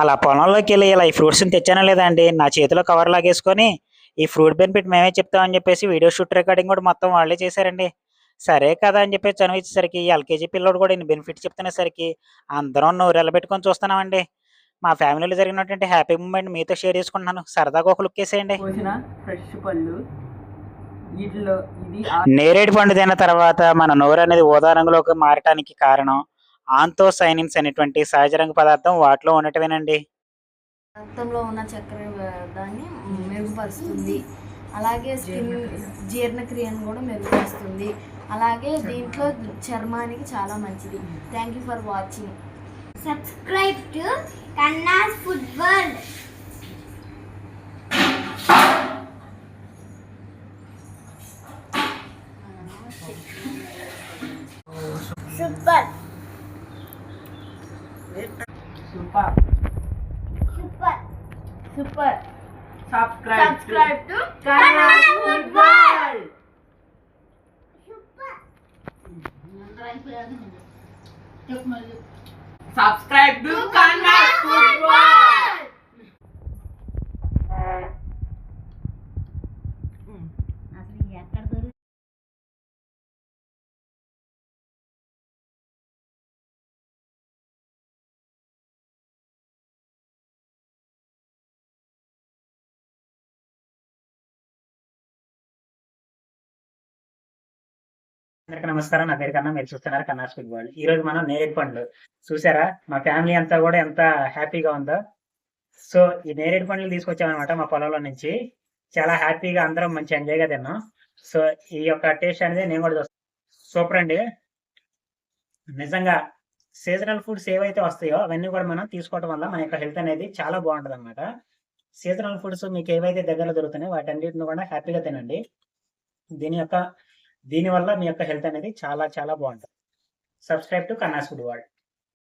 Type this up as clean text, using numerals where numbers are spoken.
అలా పొలంలోకి వెళ్ళి ఇలా ఈ ఫ్రూట్స్ని తెచ్చానా లేదా అండి, నా చేతిలో కవర్ లాగేసుకొని ఈ ఫ్రూట్ బెనిఫిట్ మేమే చెప్తామని చెప్పేసి వీడియో షూట్ రికార్డింగ్ కూడా మొత్తం వాళ్ళే చేశారండి. సరే కదా అని చెప్పేసి చనువిచ్చేసరికి ఈ ఎల్కేజీ పిల్లోడు కూడా ఇన్ని బెనిఫిట్ చెప్తునేసరికి అందరం నోరెళ్ళబెట్టుకొని చూస్తున్నామండి. మా ఫ్యామిలీలో జరిగినటువంటి హ్యాపీ మూమెంట్ మీతో షేర్ చేసుకుంటున్నాను. సరదాగా ఒక లుక్ వేసేయండి. ఫ్రెష్ పళ్ళు వీటిలో ఇది నేరేడు పండు తిన్న తర్వాత మన నోరు అనేది ఊదా రంగులోకి మారటానికి కారణం ఆంతోసైనిన్స్ అనేటువంటి సహజ రంగు పదార్థం వాటిలో ఉండటమేనండి. రక్తంలో ఉన్న చక్కెర దాన్ని మెరుగుపరుస్తుంది. అలాగే స్కిన్ జీర్ణక్రియను కూడా మెరుగుపరుస్తుంది. అలాగే దీంట్లో చర్మానికి చాలా మంచిది. Thank you for watching. Subscribe to Kanna's Food World. Super. Super. Super. Super. Subscribe to Kanna's Food World. Super. Subscribe to Kanna's Food World. అందరికీ నమస్కారం. నా పేరు కన్నా, మీరు చూస్తున్నారు కన్నా స్పీక్ వరల్డ్. ఈ రోజు మనం నేరేడు పండ్లు చూసారా, మా ఫ్యామిలీ అంతా కూడా ఎంత హ్యాపీగా ఉందో. సో ఈ నేరేడు పండ్లు తీసుకొచ్చామన్నమాట మా పొలంలో నుంచి. చాలా హ్యాపీగా అందరం మంచి ఎంజాయ్గా తిన్నాం. సో ఈ యొక్క టేస్ట్ అనేది నేను కూడా చూస్తాను. సూపర్ అండి. నిజంగా సీజనల్ ఫుడ్స్ ఏవైతే వస్తాయో అవన్నీ కూడా మనం తీసుకోవడం వల్ల మన యొక్క హెల్త్ అనేది చాలా బాగుంటుంది అనమాట. సీజనల్ ఫుడ్స్ మీకు ఏవైతే దగ్గరలో దొరుకుతున్నాయో వాటన్నిటిని కూడా హ్యాపీగా తినండి. దీనివల్ల మీ యొక్క హెల్త్ అనేది చాలా చాలా బాగుంటుంది. Subscribe to Kanna's food world.